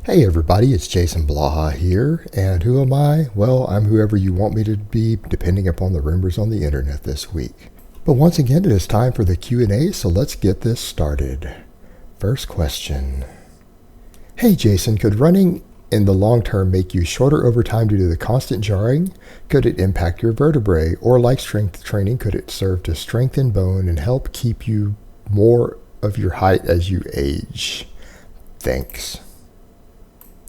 Hey everybody, it's Jason Blaha here, and who am I? Well, I'm whoever you want me to be, depending upon the rumors on the internet this week. But once again, it is time for the Q&A, so let's get this started. First question. Hey Jason, could running in the long term make you shorter over time due to the constant jarring? Could it impact your vertebrae? Or like strength training, could it serve to strengthen bone and help keep you more of your height as you age? Thanks.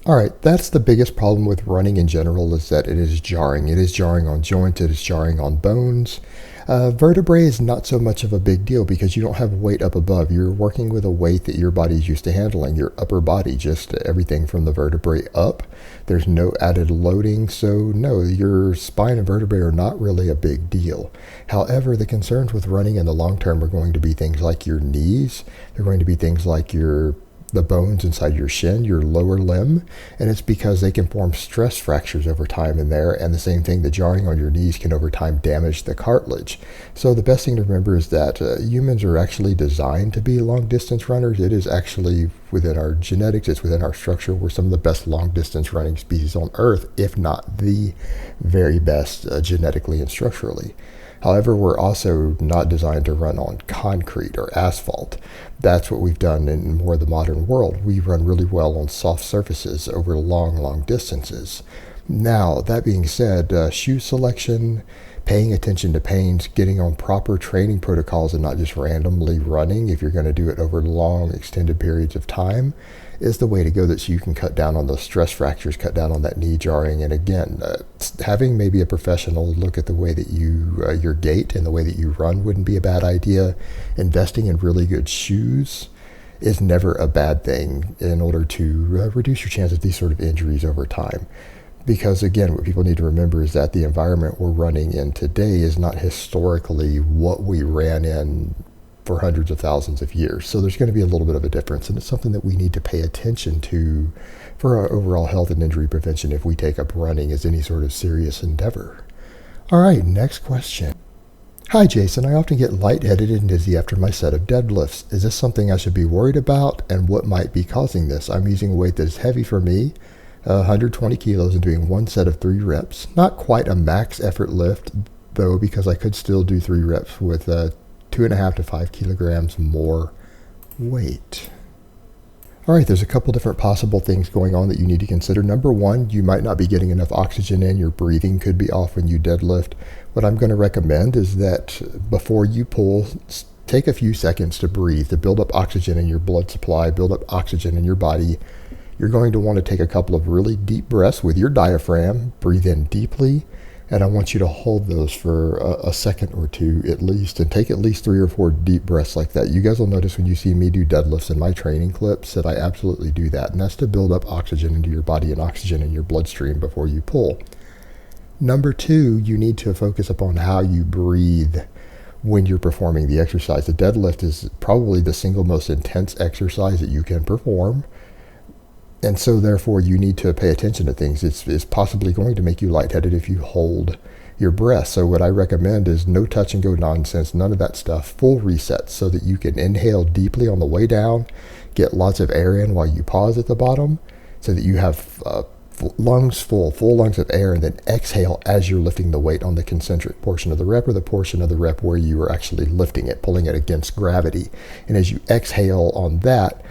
Alright, that's the biggest problem with running in general, is that it is jarring. It is jarring on joints, it is jarring on bones. Vertebrae is not so much of a big deal because you don't have weight up above. You're working with a weight that your body is used to handling, your upper body, just everything from the vertebrae up. There's no added loading, so no, your spine and vertebrae are not really a big deal. However, the concerns with running in the long term are going to be things like your knees. They're going to be things like the bones inside your shin, your lower limb, and it's because they can form stress fractures over time in there, and the same thing, the jarring on your knees can over time damage the cartilage. So the best thing to remember is that humans are actually designed to be long distance runners. It is actually within our genetics, it's within our structure. We're some of the best long distance running species on Earth, if not the very best genetically and structurally. However, we're also not designed to run on concrete or asphalt. That's what we've done in more of the modern world. We run really well on soft surfaces over long distances. Now, that being said, shoe selection, paying attention to pains, getting on proper training protocols and not just randomly running if you're going to do it over long, extended periods of time is the way to go, that so you can cut down on those stress fractures, cut down on that knee jarring. And again, having maybe a professional look at the way that your gait and the way that you run wouldn't be a bad idea. Investing in really good shoes is never a bad thing in order to reduce your chance of these sort of injuries over time. Because again, what people need to remember is that the environment we're running in today is not historically what we ran in for hundreds of thousands of years. So there's going to be a little bit of a difference, and it's something that we need to pay attention to for our overall health and injury prevention if we take up running as any sort of serious endeavor. All right, next question. Hi Jason, I often get lightheaded and dizzy after my set of deadlifts. Is this something I should be worried about, and what might be causing this? I'm using a weight that is heavy for me, 120 kilos, and doing one set of 3 reps. Not quite a max effort lift though, because I could still do 3 reps with 2.5 to 5 kilograms more weight. All right, there's a couple different possible things going on that you need to consider. Number one, you might not be getting enough oxygen in. Your breathing could be off when you deadlift. What I'm going to recommend is that before you pull, take a few seconds to breathe, to build up oxygen in your blood supply, build up oxygen in your body. You're going to want to take a couple of really deep breaths with your diaphragm, breathe in deeply, and I want you to hold those for a second or two at least, and take at least 3 or 4 deep breaths like that. You guys will notice when you see me do deadlifts in my training clips that I absolutely do that, and that's to build up oxygen into your body and oxygen in your bloodstream before you pull. Number 2, you need to focus upon how you breathe when you're performing the exercise. The deadlift is probably the single most intense exercise that you can perform. And so therefore you need to pay attention to things. It's possibly going to make you lightheaded if you hold your breath. So what I recommend is no touch and go nonsense, none of that stuff, full resets so that you can inhale deeply on the way down, get lots of air in while you pause at the bottom so that you have lungs full lungs of air, and then exhale as you're lifting the weight on the concentric portion of the rep, or the portion of the rep where you are actually lifting it, pulling it against gravity. And as you exhale on that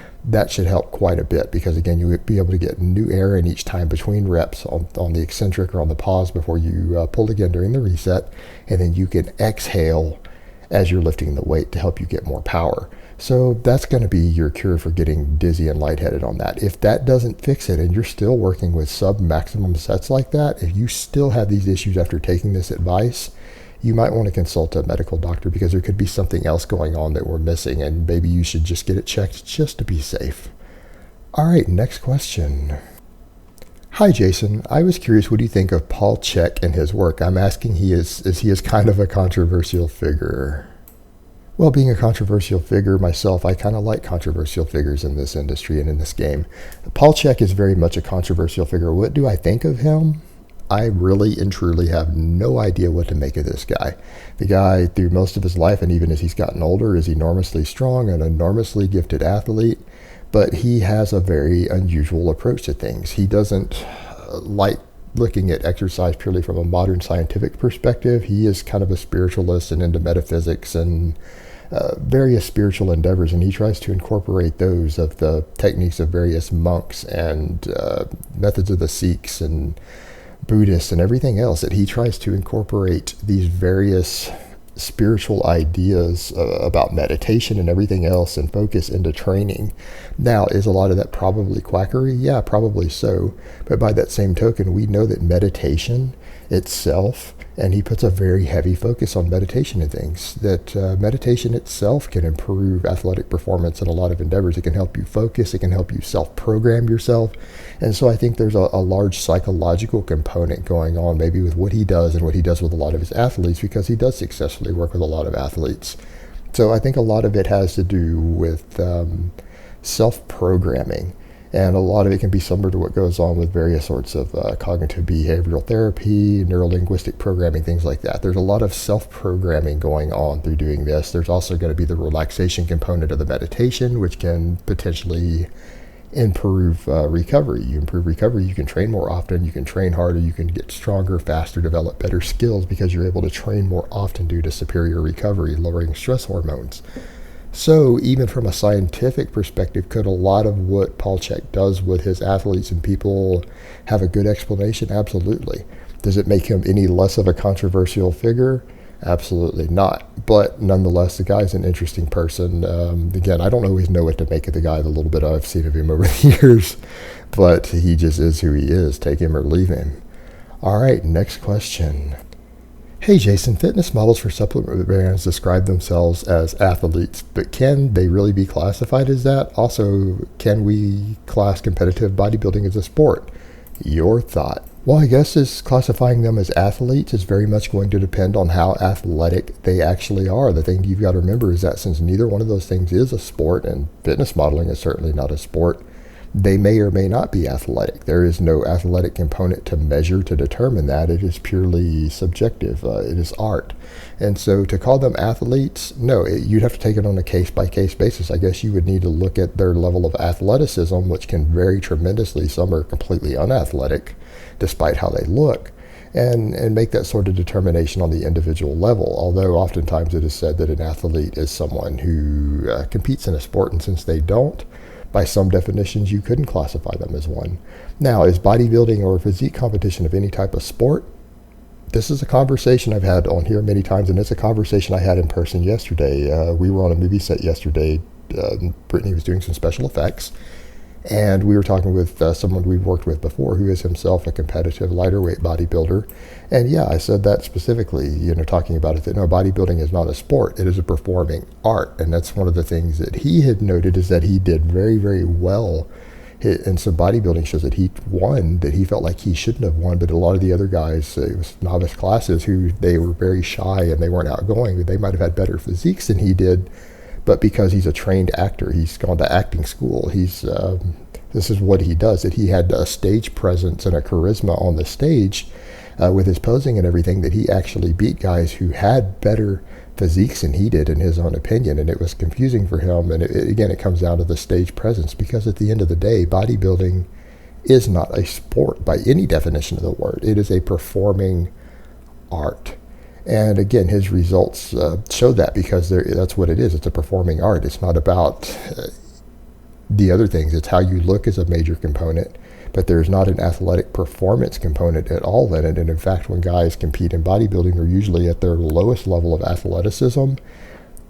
should help quite a bit, because again, you would be able to get new air in each time between reps on the eccentric or on the pause before you pull again during the reset, and then you can exhale as you're lifting the weight to help you get more power. So that's going to be your cure for getting dizzy and lightheaded on that. If that doesn't fix it and you're still working with sub-maximum sets like that, if you still have these issues after taking this advice, you might want to consult a medical doctor, because there could be something else going on that we're missing, and maybe you should just get it checked just to be safe. All right, next question. Hi Jason, I was curious, what do you think of Paul Chek and his work? I'm asking, he is kind of a controversial figure. Well, being a controversial figure myself, I kind of like controversial figures in this industry and in this game. Paul Chek is very much a controversial figure. What do I think of him? I really and truly have no idea what to make of this guy. The guy, through most of his life, and even as he's gotten older, is enormously strong, an enormously gifted athlete. but he has a very unusual approach to things. He doesn't like looking at exercise purely from a modern scientific perspective. He is kind of a spiritualist and into metaphysics and various spiritual endeavors, and he tries to incorporate those of the techniques of various monks and methods of the Sikhs and Buddhists and everything else, that he tries to incorporate these various spiritual ideas about meditation and everything else and focus into training. Now, is a lot of that probably quackery? Yeah, probably so. But by that same token, we know that meditation itself, and he puts a very heavy focus on meditation and things, that meditation itself can improve athletic performance in a lot of endeavors. It can help you focus. It can help you self-program yourself. And so I think there's a large psychological component going on maybe with what he does and what he does with a lot of his athletes, because he does successfully work with a lot of athletes. So I think a lot of it has to do with self-programming. And a lot of it can be similar to what goes on with various sorts of cognitive behavioral therapy, neurolinguistic programming, things like that. There's a lot of self-programming going on through doing this. There's also going to be the relaxation component of the meditation, which can potentially improve recovery. You improve recovery, you can train more often, you can train harder, you can get stronger, faster, develop better skills because you're able to train more often due to superior recovery, lowering stress hormones. So even from a scientific perspective, could a lot of what Paul Chek does with his athletes and people have a good explanation? Absolutely. Does it make him any less of a controversial figure? Absolutely not. But nonetheless, the guy's an interesting person. Again, I don't always know what to make of the guy, the little bit I've seen of him over the years, but he just is who he is. Take him or leave him. All right, next question. Hey Jason, fitness models for supplement brands describe themselves as athletes, but can they really be classified as that? Also, can we class competitive bodybuilding as a sport? Your thought. Well, I guess classifying them as athletes is very much going to depend on how athletic they actually are. The thing you've got to remember is that since neither one of those things is a sport, and fitness modeling is certainly not a sport, they may or may not be athletic. There is no athletic component to measure to determine that. It is purely subjective. It is art. And so to call them athletes, no, you'd have to take it on a case-by-case basis. I guess you would need to look at their level of athleticism, which can vary tremendously. Some are completely unathletic, despite how they look, and make that sort of determination on the individual level. Although oftentimes it is said that an athlete is someone who competes in a sport, and since they don't, by some definitions, you couldn't classify them as one. Now, is bodybuilding or physique competition of any type of sport? This is a conversation I've had on here many times, and it's a conversation I had in person yesterday. We were on a movie set yesterday. Brittany was doing some special effects, and we were talking with someone we've worked with before who is himself a competitive lighter weight bodybuilder. And yeah, I said that specifically, talking about it, that no, bodybuilding is not a sport. It is a performing art. And that's one of the things that he had noted, is that he did very, very well in some bodybuilding shows that he won, that he felt like he shouldn't have won. But a lot of the other guys, it was novice classes, who they were very shy and they weren't outgoing. They might have had better physiques than he did. But because he's a trained actor, he's gone to acting school. This is what he does, that he had a stage presence and a charisma on the stage with his posing and everything, that he actually beat guys who had better physiques than he did, in his own opinion. And it was confusing for him. And again, it comes down to the stage presence, because at the end of the day, bodybuilding is not a sport by any definition of the word. It is a performing art. And again, his results show that, because that's what it is. It's a performing art. It's not about the other things. It's how you look is a major component, but there's not an athletic performance component at all in it. And in fact, when guys compete in bodybuilding, they're usually at their lowest level of athleticism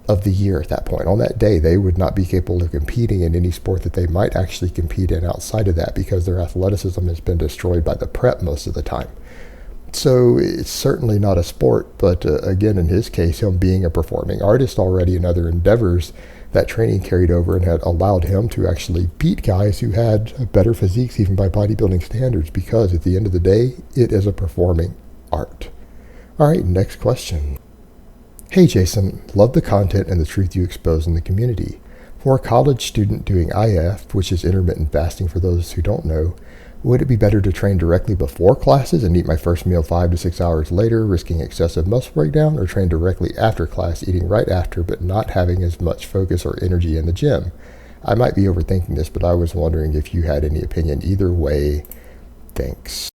of the year at that point. On that day, they would not be capable of competing in any sport that they might actually compete in outside of that, because their athleticism has been destroyed by the prep most of the time. So it's certainly not a sport, but again, in his case, him being a performing artist already in other endeavors, that training carried over and had allowed him to actually beat guys who had better physiques, even by bodybuilding standards, because at the end of the day, it is a performing art. All right, next question. Hey Jason, love the content and the truth you expose in the community. For a college student doing IF, which is intermittent fasting for those who don't know, would it be better to train directly before classes and eat my first meal 5 to 6 hours later, risking excessive muscle breakdown, or train directly after class, eating right after but not having as much focus or energy in the gym? I might be overthinking this, but I was wondering if you had any opinion. Either way, thanks.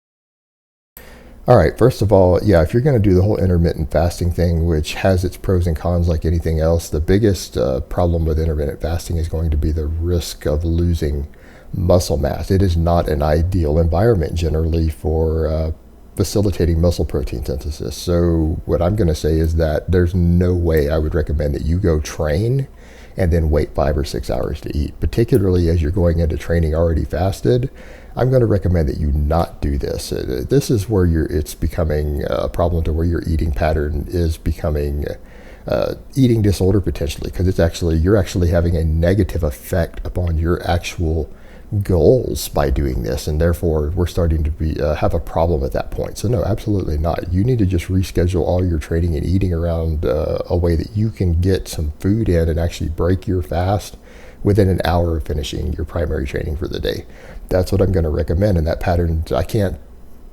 All right, first of all, yeah, if you're going to do the whole intermittent fasting thing, which has its pros and cons like anything else, the biggest problem with intermittent fasting is going to be the risk of losing muscle mass. It is not an ideal environment generally for facilitating muscle protein synthesis. So what I'm going to say is that there's no way I would recommend that you go train and then wait 5 or 6 hours to eat, particularly as you're going into training already fasted. I'm going to recommend that you not do this. This is where it's becoming a problem to where your eating pattern is becoming eating disorder potentially, because you're actually having a negative effect upon your actual goals by doing this, and therefore we're starting to have a problem at that point. So no, absolutely not. You need to just reschedule all your training and eating around a way that you can get some food in and actually break your fast within an hour of finishing your primary training for the day. That's what I'm going to recommend. And that pattern, I can't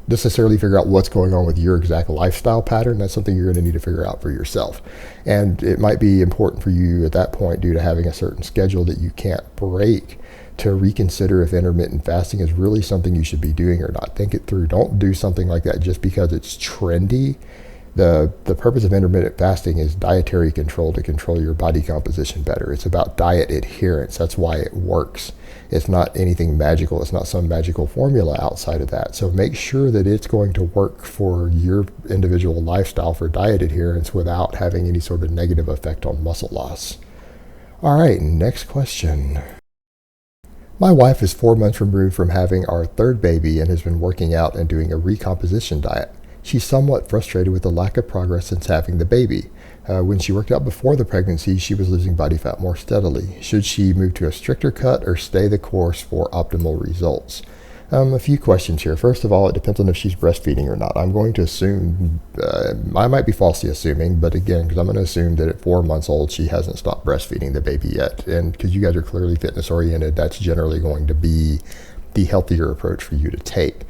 necessarily figure out what's going on with your exact lifestyle pattern. That's something you're going to need to figure out for yourself. And it might be important for you at that point, due to having a certain schedule that you can't break, to reconsider if intermittent fasting is really something you should be doing or not. Think it through. Don't do something like that just because it's trendy. The purpose of intermittent fasting is dietary control, to control your body composition better. It's about diet adherence. That's why it works. It's not anything magical. It's not some magical formula outside of that. So make sure that it's going to work for your individual lifestyle for diet adherence without having any sort of negative effect on muscle loss. All right, next question. My wife is 4 months removed from having our third baby and has been working out and doing a recomposition diet. She's somewhat frustrated with the lack of progress since having the baby. When she worked out before the pregnancy, she was losing body fat more steadily. Should she move to a stricter cut or stay the course for optimal results? A few questions here. First of all, it depends on if she's breastfeeding or not. I'm going to assume, I might be falsely assuming, but again, because I'm going to assume that at 4 months old, she hasn't stopped breastfeeding the baby yet. And because you guys are clearly fitness oriented, that's generally going to be the healthier approach for you to take.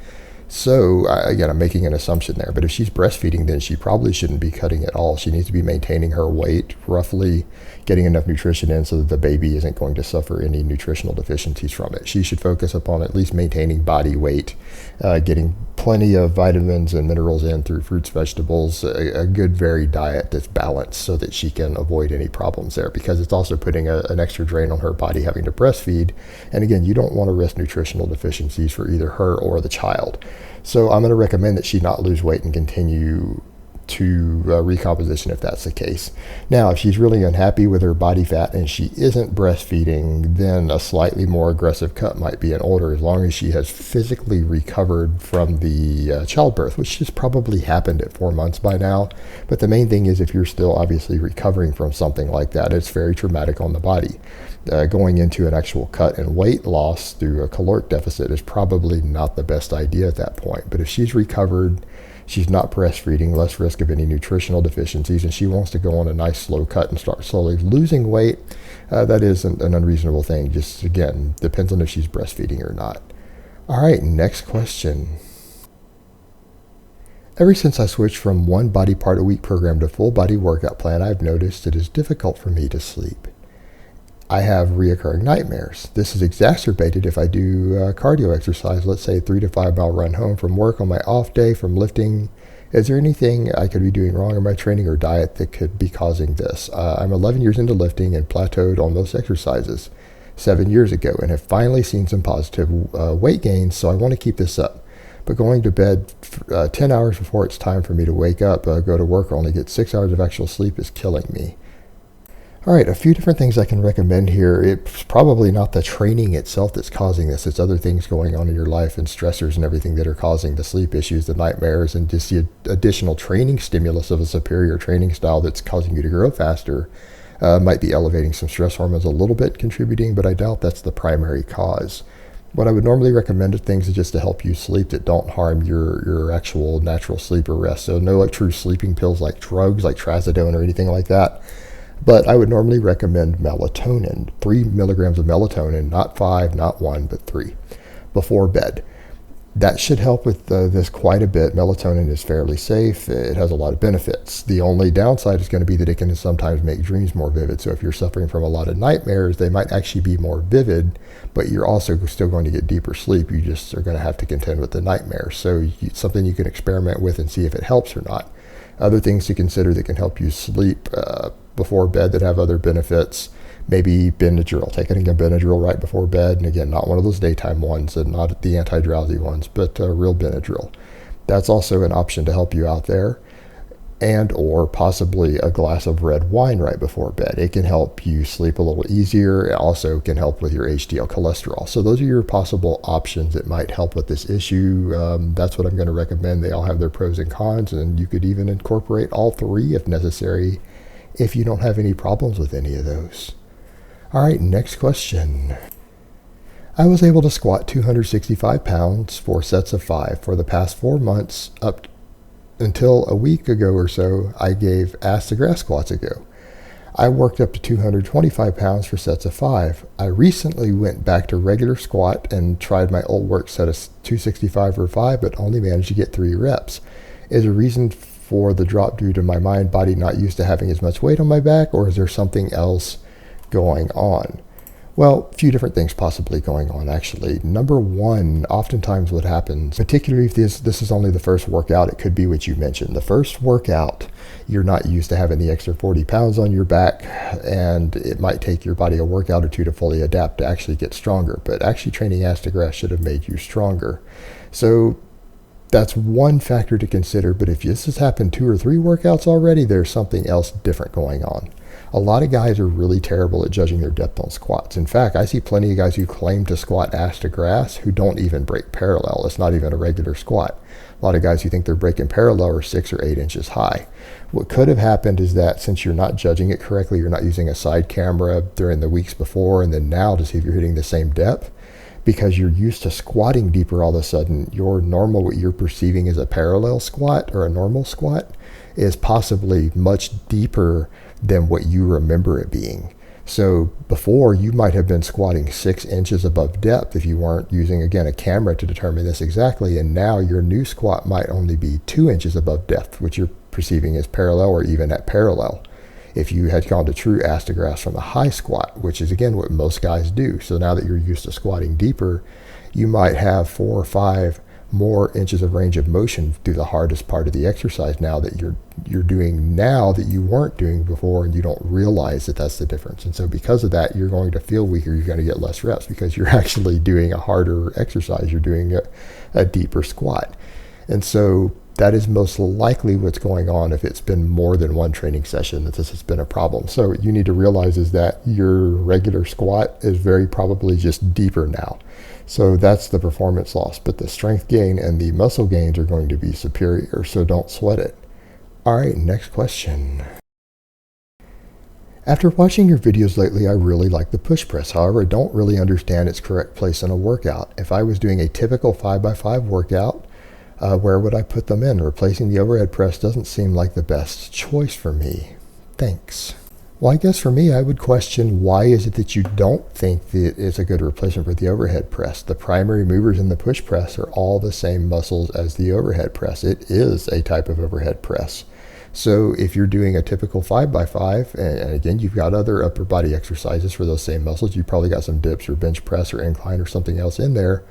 So again, I'm making an assumption there, but if she's breastfeeding, then she probably shouldn't be cutting at all. She needs to be maintaining her weight roughly, getting enough nutrition in so that the baby isn't going to suffer any nutritional deficiencies from it. She should focus upon at least maintaining body weight, getting plenty of vitamins and minerals in through fruits, vegetables, a good varied diet that's balanced so that she can avoid any problems there, because it's also putting an extra drain on her body having to breastfeed. And again, you don't want to risk nutritional deficiencies for either her or the child. So I'm going to recommend that she not lose weight and continue to recomposition if that's the case. Now, if she's really unhappy with her body fat and she isn't breastfeeding, then a slightly more aggressive cut might be in order, as long as she has physically recovered from the childbirth, which has probably happened at 4 months by now. But the main thing is, if you're still obviously recovering from something like that, it's very traumatic on the body. Going into an actual cut and weight loss through a caloric deficit is probably not the best idea at that point. But if she's recovered, she's not breastfeeding, less risk of any nutritional deficiencies, and she wants to go on a nice slow cut and start slowly losing weight, that isn't an unreasonable thing. Just, again, depends on if she's breastfeeding or not. All right, next question. Ever since I switched from one body part a week program to full body workout plan, I've noticed it is difficult for me to sleep. I have reoccurring nightmares. This is exacerbated if I do cardio exercise, let's say a 3 to 5 mile run home from work on my off day from lifting. Is there anything I could be doing wrong in my training or diet that could be causing this? I'm 11 years into lifting and plateaued on most exercises 7 years ago and have finally seen some positive weight gains, so I want to keep this up. But going to bed 10 hours before it's time for me to wake up, go to work, or only get 6 hours of actual sleep is killing me. All right, a few different things I can recommend here. It's probably not the training itself that's causing this. It's other things going on in your life and stressors and everything that are causing the sleep issues, the nightmares, and just the additional training stimulus of a superior training style that's causing you to grow faster. Might be elevating some stress hormones a little bit, contributing, but I doubt that's the primary cause. What I would normally recommend are things just to help you sleep that don't harm your actual natural sleep or rest. So no like true sleeping pills like drugs like trazodone or anything like that. But I would normally recommend melatonin, 3 milligrams of melatonin, not 5, not 1, but 3, before bed. That should help with this quite a bit. Melatonin is fairly safe. It has a lot of benefits. The only downside is going to be that it can sometimes make dreams more vivid. So if you're suffering from a lot of nightmares, they might actually be more vivid, but you're also still going to get deeper sleep. You just are going to have to contend with the nightmares. So something you can experiment with and see if it helps or not. Other things to consider that can help you sleep before bed that have other benefits. Maybe Benadryl, taking a Benadryl right before bed. And again, not one of those daytime ones and not the anti-drowsy ones, but real Benadryl. That's also an option to help you out there. And or possibly a glass of red wine right before bed. It can help you sleep a little easier. It also can help with your HDL cholesterol. So those are your possible options that might help with this issue. That's what I'm going to recommend. They all have their pros and cons, and you could even incorporate all three if necessary if you don't have any problems with any of those. All right, next question. I was able to squat 265 pounds, 4 sets of 5 for the past 4 months up until a week ago or so. I gave ass to grass squats a go. I worked up to 225 pounds for sets of 5. I recently went back to regular squat and tried my old work set of 265 for 5, but only managed to get 3 reps. Is a reason for the drop due to my mind body not used to having as much weight on my back, or is there something else going on? Well, a few different things possibly going on, actually. Number one, oftentimes what happens, particularly if this is only the first workout, it could be what you mentioned. The first workout, you're not used to having the extra 40 pounds on your back, and it might take your body a workout or two to fully adapt to actually get stronger. But actually training ass to grass should have made you stronger. So that's one factor to consider. But if this has happened 2 or 3 workouts already, there's something else different going on. A lot of guys are really terrible at judging their depth on squats. In fact, I see plenty of guys who claim to squat ass to grass who don't even break parallel. It's not even a regular squat. A lot of guys who think they're breaking parallel are 6 or 8 inches high. What could have happened is that since you're not judging it correctly, you're not using a side camera during the weeks before and then now to see if you're hitting the same depth, because you're used to squatting deeper all of a sudden, your normal, what you're perceiving as a parallel squat or a normal squat, is possibly much deeper than what you remember it being. So before, you might have been squatting 6 inches above depth if you weren't using, again, a camera to determine this exactly. And now your new squat might only be 2 inches above depth, which you're perceiving as parallel or even at parallel. If you had gone to true ass to grass from a high squat, which is again what most guys do. So now that you're used to squatting deeper, you might have 4 or 5 more inches of range of motion through the hardest part of the exercise now that you're doing now that you weren't doing before, and you don't realize that that's the difference. And so because of that, you're going to feel weaker. You're going to get less reps because you're actually doing a harder exercise. You're doing a deeper squat. And so that is most likely what's going on if it's been more than one training session that this has been a problem. So what you need to realize is that your regular squat is very probably just deeper now. So that's the performance loss, but the strength gain and the muscle gains are going to be superior, so don't sweat it. All right, next question. After watching your videos lately, I really like the push press. However, I don't really understand its correct place in a workout. If I was doing a typical 5x5 workout, where would I put them in? Replacing the overhead press doesn't seem like the best choice for me. Thanks. Well, I guess for me, I would question, why is it that you don't think that it's a good replacement for the overhead press? The primary movers in the push press are all the same muscles as the overhead press. It is a type of overhead press. So if you're doing a typical 5x5, and again, you've got other upper body exercises for those same muscles, you've probably got some dips or bench press or incline or something else in there,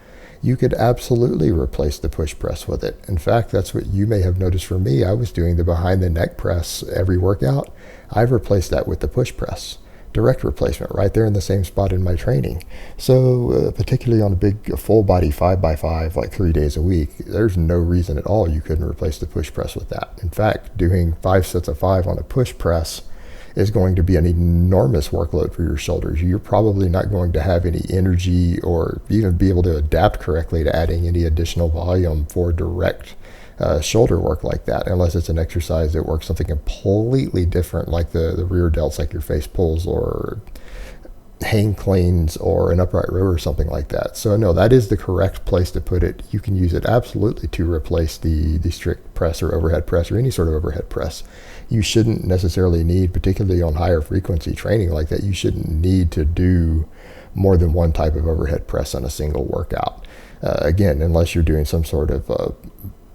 you could absolutely replace the push press with it. In fact, that's what you may have noticed for me. I was doing the behind the neck press every workout. I've replaced that with the push press. Direct replacement right there in the same spot in my training. So particularly on a big full body 5x5, like 3 days a week, there's no reason at all you couldn't replace the push press with that. In fact, doing 5 sets of 5 on a push press is going to be an enormous workload for your shoulders. You're probably not going to have any energy or even be able to adapt correctly to adding any additional volume for direct shoulder work like that, unless it's an exercise that works something completely different, like the rear delts, like your face pulls or hang cleans or an upright row or something like that. So no, that is the correct place to put it. You can use it absolutely to replace the strict press or overhead press or any sort of overhead press. You shouldn't necessarily need, particularly on higher frequency training like that, you shouldn't need to do more than one type of overhead press on a single workout. Again, unless you're doing some sort of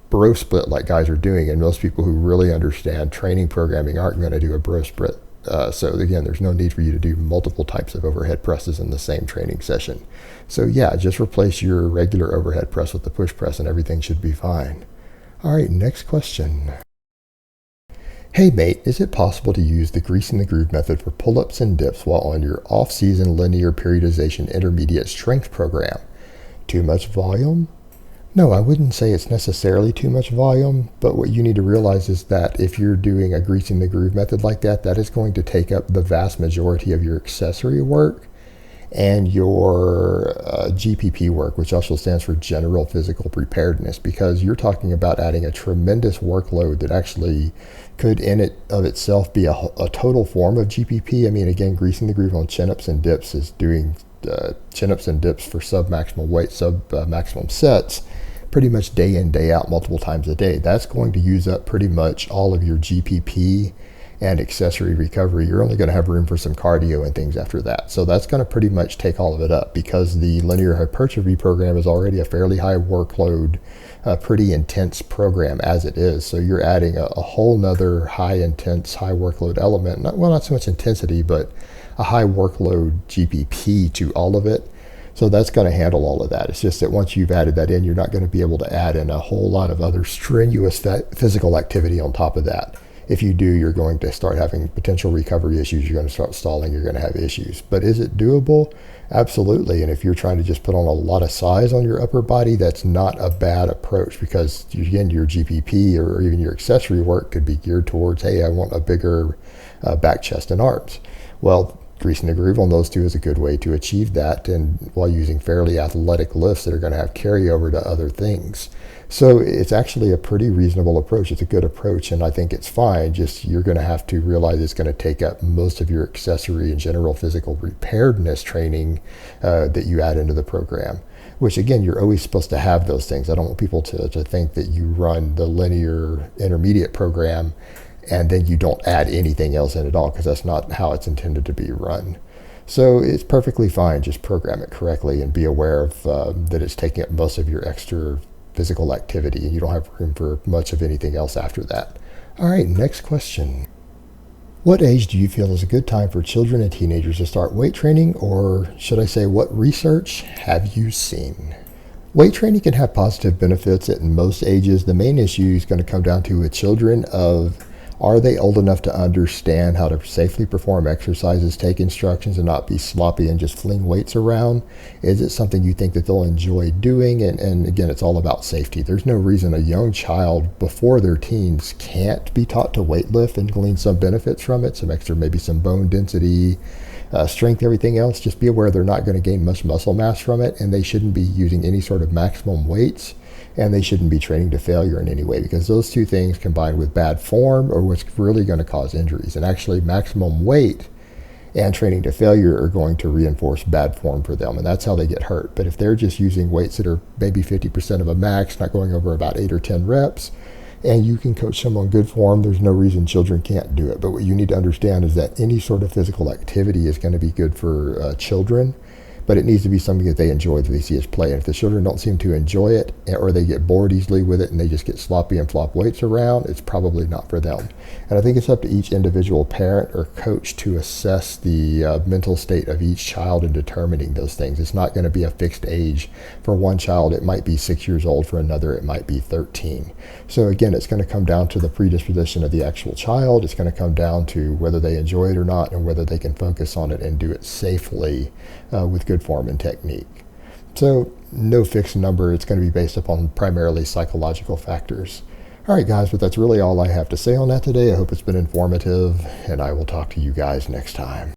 bro split like guys are doing, and most people who really understand training programming aren't going to do a bro split. So again, there's no need for you to do multiple types of overhead presses in the same training session. So yeah, just replace your regular overhead press with the push press and everything should be fine. All right, next question. Hey mate, is it possible to use the greasing the groove method for pull-ups and dips while on your off-season linear periodization intermediate strength program? Too much volume? No, I wouldn't say it's necessarily too much volume, but what you need to realize is that if you're doing a greasing the groove method like that, that is going to take up the vast majority of your accessory work and your GPP work, which also stands for General Physical Preparedness, because you're talking about adding a tremendous workload that actually could in it of itself be a total form of GPP. I mean, again, greasing the groove on chin-ups and dips is doing chin-ups and dips for sub-maximal weight, sub-maximum sets, pretty much day in, day out, multiple times a day. That's going to use up pretty much all of your GPP and accessory recovery. You're only going to have room for some cardio and things after that. So that's going to pretty much take all of it up, because the linear hypertrophy program is already a fairly high workload, pretty intense program as it is. So you're adding a whole nother high intense, high workload element. Not so much intensity, but a high workload GPP to all of it. So that's going to handle all of that. It's just that once you've added that in, you're not going to be able to add in a whole lot of other strenuous physical activity on top of that. If you do, you're going to start having potential recovery issues. You're going to start stalling. You're going to have issues. But is it doable? Absolutely. And if you're trying to just put on a lot of size on your upper body, that's not a bad approach, because again, your GPP or even your accessory work could be geared towards, hey, I want a bigger back, chest, and arms. Well, greasing the groove on those two is a good way to achieve that, and while using fairly athletic lifts that are going to have carryover to other things. So it's actually a pretty reasonable approach. It's a good approach, and I think it's fine. Just you're going to have to realize it's going to take up most of your accessory and general physical preparedness training that you add into the program, which again, you're always supposed to have those things. I don't want people to think that you run the linear intermediate program and then you don't add anything else in at all, because that's not how it's intended to be run. So it's perfectly fine. Just program it correctly and be aware of that it's taking up most of your extra physical activity, and you don't have room for much of anything else after that. All right, next question. What age do you feel is a good time for children and teenagers to start weight training, or should I say, what research have you seen? Weight training can have positive benefits at most ages. The main issue is going to come down to with children of, are they old enough to understand how to safely perform exercises, take instructions, and not be sloppy and just fling weights around? Is it something you think that they'll enjoy doing? And again, it's all about safety. There's no reason a young child before their teens can't be taught to weightlift and glean some benefits from it, some extra, maybe some bone density, strength, everything else. Just be aware they're not going to gain much muscle mass from it, and they shouldn't be using any sort of maximum weights. And they shouldn't be training to failure in any way, because those two things combined with bad form are what's really going to cause injuries. And actually, maximum weight and training to failure are going to reinforce bad form for them, and that's how they get hurt. But if they're just using weights that are maybe 50% of a max, not going over about 8 or 10 reps, and you can coach them on good form, there's no reason children can't do it. But what you need to understand is that any sort of physical activity is going to be good for children, but it needs to be something that they enjoy, that they see as play. And if the children don't seem to enjoy it, or they get bored easily with it and they just get sloppy and flop weights around, it's probably not for them. And I think it's up to each individual parent or coach to assess the mental state of each child in determining those things. It's not going to be a fixed age. For one child, it might be 6 years old. For another, it might be 13. So again, it's going to come down to the predisposition of the actual child. It's going to come down to whether they enjoy it or not, and whether they can focus on it and do it safely with good form and technique. So no fixed number. It's going to be based upon primarily psychological factors. All right, guys, but that's really all I have to say on that today. I hope it's been informative, and I will talk to you guys next time.